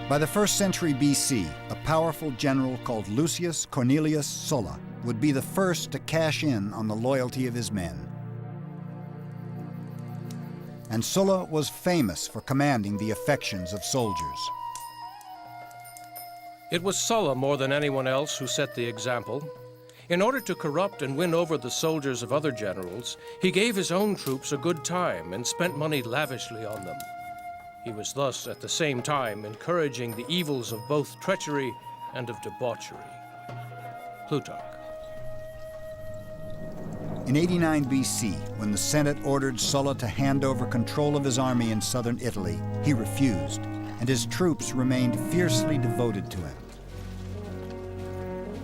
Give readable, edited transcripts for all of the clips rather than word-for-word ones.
By the 1st century BC, a powerful general called Lucius Cornelius Sulla would be the first to cash in on the loyalty of his men. And Sulla was famous for commanding the affections of soldiers. It was Sulla more than anyone else who set the example. In order to corrupt and win over the soldiers of other generals, he gave his own troops a good time and spent money lavishly on them. He was thus, at the same time, encouraging the evils of both treachery and of debauchery. Plutarch. In 89 BC, when the Senate ordered Sulla to hand over control of his army in southern Italy, he refused, and his troops remained fiercely devoted to him.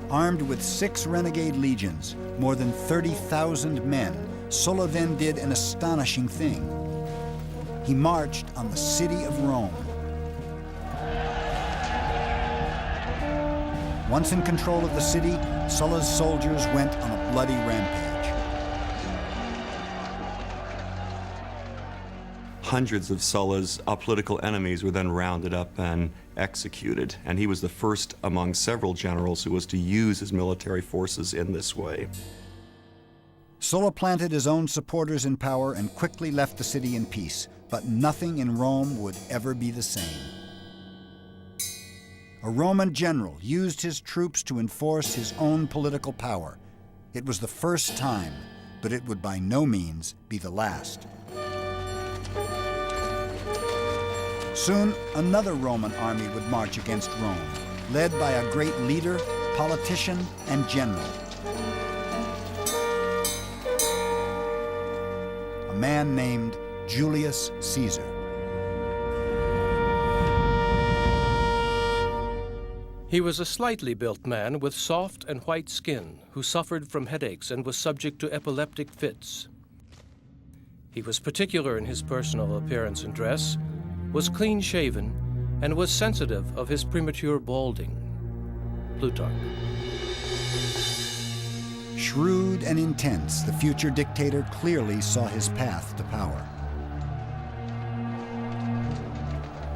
Armed with 6 renegade legions, more than 30,000 men, Sulla then did an astonishing thing. He marched on the city of Rome. Once in control of the city, Sulla's soldiers went on a bloody rampage. Hundreds of Sulla's political enemies were then rounded up and executed, and he was the first among several generals who was to use his military forces in this way. Sulla planted his own supporters in power and quickly left the city in peace, but nothing in Rome would ever be the same. A Roman general used his troops to enforce his own political power. It was the first time, but it would by no means be the last. Soon, another Roman army would march against Rome, led by a great leader, politician, and general. A man named Julius Caesar. He was a slightly built man with soft and white skin who suffered from headaches and was subject to epileptic fits. He was particular in his personal appearance and dress, was clean-shaven, and was sensitive of his premature balding. Plutarch. Shrewd and intense, the future dictator clearly saw his path to power.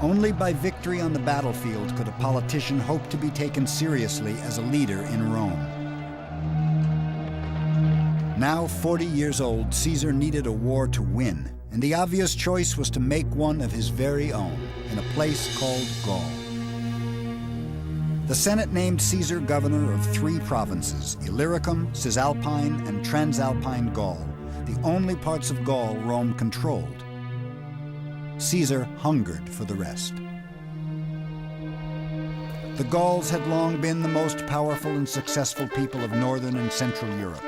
Only by victory on the battlefield could a politician hope to be taken seriously as a leader in Rome. Now 40 years old, Caesar needed a war to win, and the obvious choice was to make one of his very own in a place called Gaul. The Senate named Caesar governor of 3 provinces, Illyricum, Cisalpine, and Transalpine Gaul, the only parts of Gaul Rome controlled. Caesar hungered for the rest. The Gauls had long been the most powerful and successful people of northern and central Europe.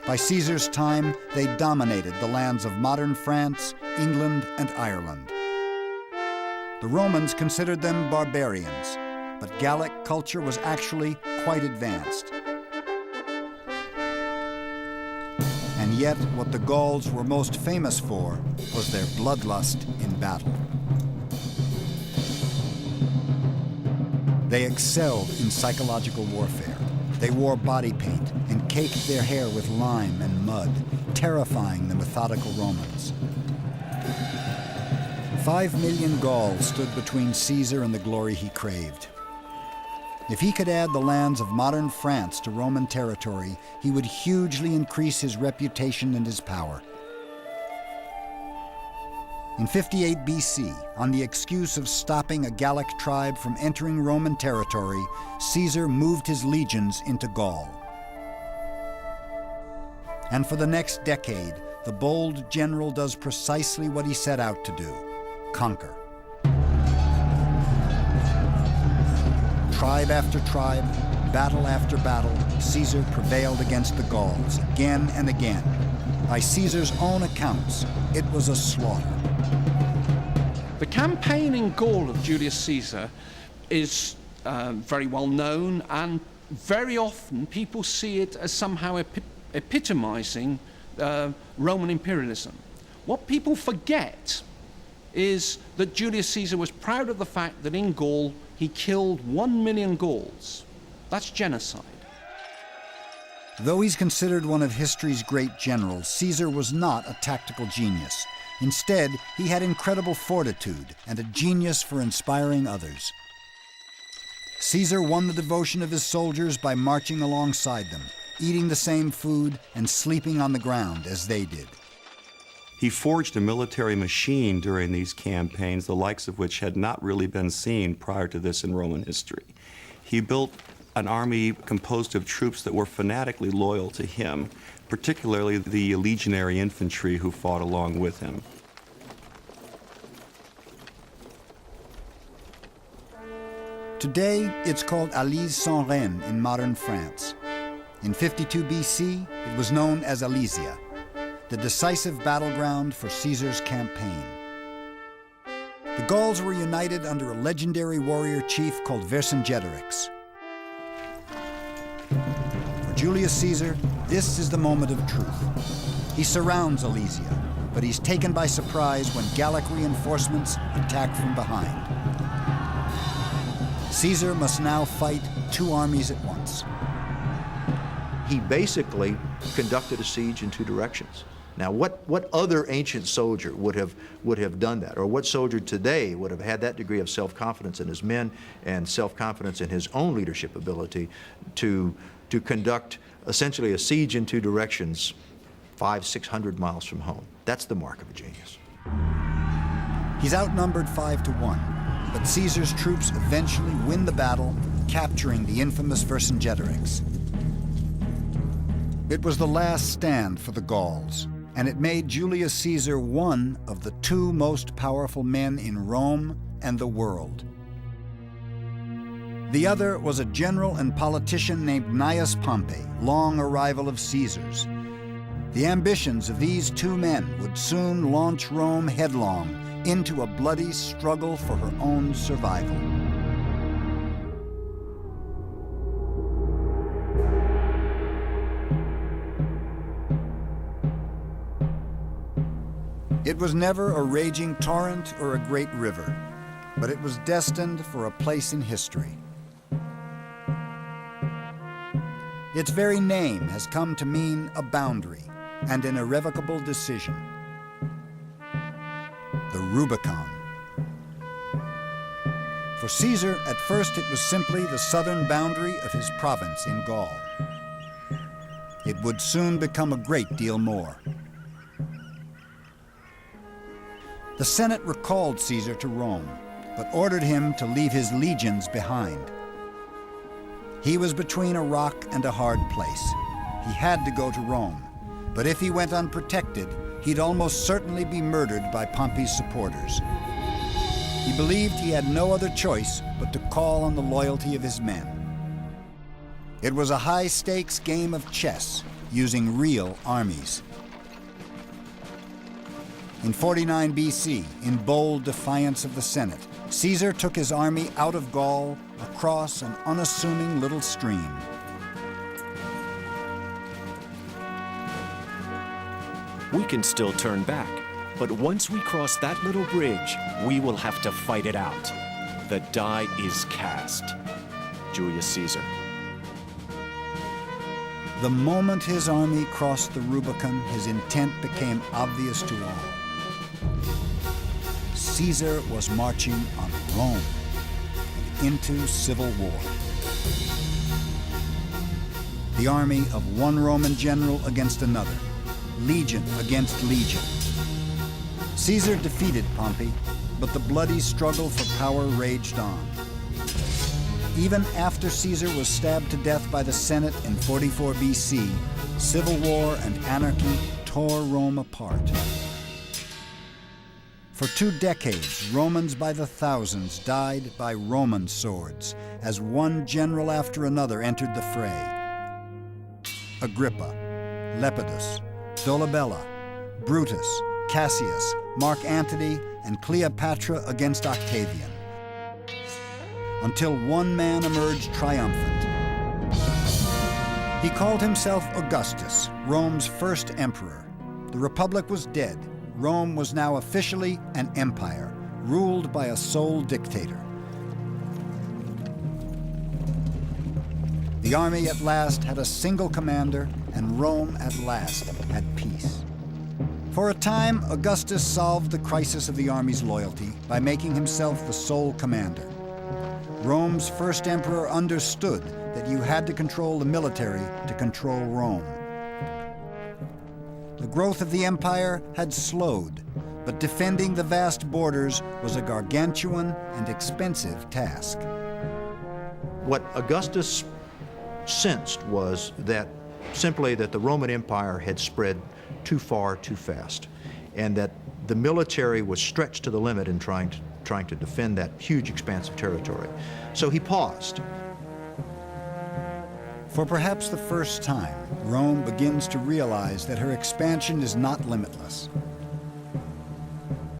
By Caesar's time, they dominated the lands of modern France, England, and Ireland. The Romans considered them barbarians, but Gallic culture was actually quite advanced. And yet, what the Gauls were most famous for was their bloodlust in battle. They excelled in psychological warfare. They wore body paint and caked their hair with lime and mud, terrifying the methodical Romans. 5 million Gauls stood between Caesar and the glory he craved. If he could add the lands of modern France to Roman territory, he would hugely increase his reputation and his power. In 58 BC, on the excuse of stopping a Gallic tribe from entering Roman territory, Caesar moved his legions into Gaul. And for the next decade, the bold general does precisely what he set out to do: conquer. Tribe after tribe, battle after battle, Caesar prevailed against the Gauls again and again. By Caesar's own accounts, it was a slaughter. The campaign in Gaul of Julius Caesar is very well known, and very often people see it as somehow epitomizing Roman imperialism. What people forget is that Julius Caesar was proud of the fact that in Gaul he killed 1 million Gauls. That's genocide. Though he's considered one of history's great generals, Caesar was not a tactical genius. Instead, he had incredible fortitude and a genius for inspiring others. Caesar won the devotion of his soldiers by marching alongside them, eating the same food and sleeping on the ground as they did. He forged a military machine during these campaigns, the likes of which had not really been seen prior to this in Roman history. He built an army composed of troops that were fanatically loyal to him, particularly the legionary infantry who fought along with him. Today, it's called Alise-Saint-Reine in modern France. In 52 BC, it was known as Alesia, the decisive battleground for Caesar's campaign. The Gauls were united under a legendary warrior chief called Vercingetorix. For Julius Caesar, this is the moment of truth. He surrounds Alesia, but he's taken by surprise when Gallic reinforcements attack from behind. Caesar must now fight two armies at once. He basically conducted a siege in two directions. Now, what other ancient soldier would have done that? Or what soldier today would have had that degree of self-confidence in his men and self-confidence in his own leadership ability to conduct essentially a siege in two directions 500-600 miles from home? That's the mark of a genius. He's outnumbered 5-1, but Caesar's troops eventually win the battle, capturing the infamous Vercingetorix. It was the last stand for the Gauls, and it made Julius Caesar one of the two most powerful men in Rome and the world. The other was a general and politician named Gnaeus Pompey, long a rival of Caesar's. The ambitions of these two men would soon launch Rome headlong into a bloody struggle for her own survival. It was never a raging torrent or a great river, but it was destined for a place in history. Its very name has come to mean a boundary and an irrevocable decision. The Rubicon. For Caesar, at first it was simply the southern boundary of his province in Gaul. It would soon become a great deal more. The Senate recalled Caesar to Rome, but ordered him to leave his legions behind. He was between a rock and a hard place. He had to go to Rome, but if he went unprotected, he'd almost certainly be murdered by Pompey's supporters. He believed he had no other choice but to call on the loyalty of his men. It was a high-stakes game of chess, using real armies. In 49 BC, in bold defiance of the Senate, Caesar took his army out of Gaul across an unassuming little stream. We can still turn back, but once we cross that little bridge, we will have to fight it out. The die is cast. Julius Caesar. The moment his army crossed the Rubicon, his intent became obvious to all. Caesar was marching on Rome and into civil war. The army of one Roman general against another, legion against legion. Caesar defeated Pompey, but the bloody struggle for power raged on. Even after Caesar was stabbed to death by the Senate in 44 BC, civil war and anarchy tore Rome apart. For 2 decades, Romans by the thousands died by Roman swords as one general after another entered the fray. Agrippa, Lepidus, Dolabella, Brutus, Cassius, Mark Antony, and Cleopatra against Octavian, until one man emerged triumphant. He called himself Augustus, Rome's first emperor. The Republic was dead. Rome was now officially an empire, ruled by a sole dictator. The army at last had a single commander, and Rome at last had peace. For a time, Augustus solved the crisis of the army's loyalty by making himself the sole commander. Rome's first emperor understood that you had to control the military to control Rome. The growth of the empire had slowed, but defending the vast borders was a gargantuan and expensive task. What Augustus sensed was that simply that the Roman Empire had spread too far too fast, and that the military was stretched to the limit in trying to defend that huge expanse of territory. So he paused. For perhaps the first time, Rome begins to realize that her expansion is not limitless.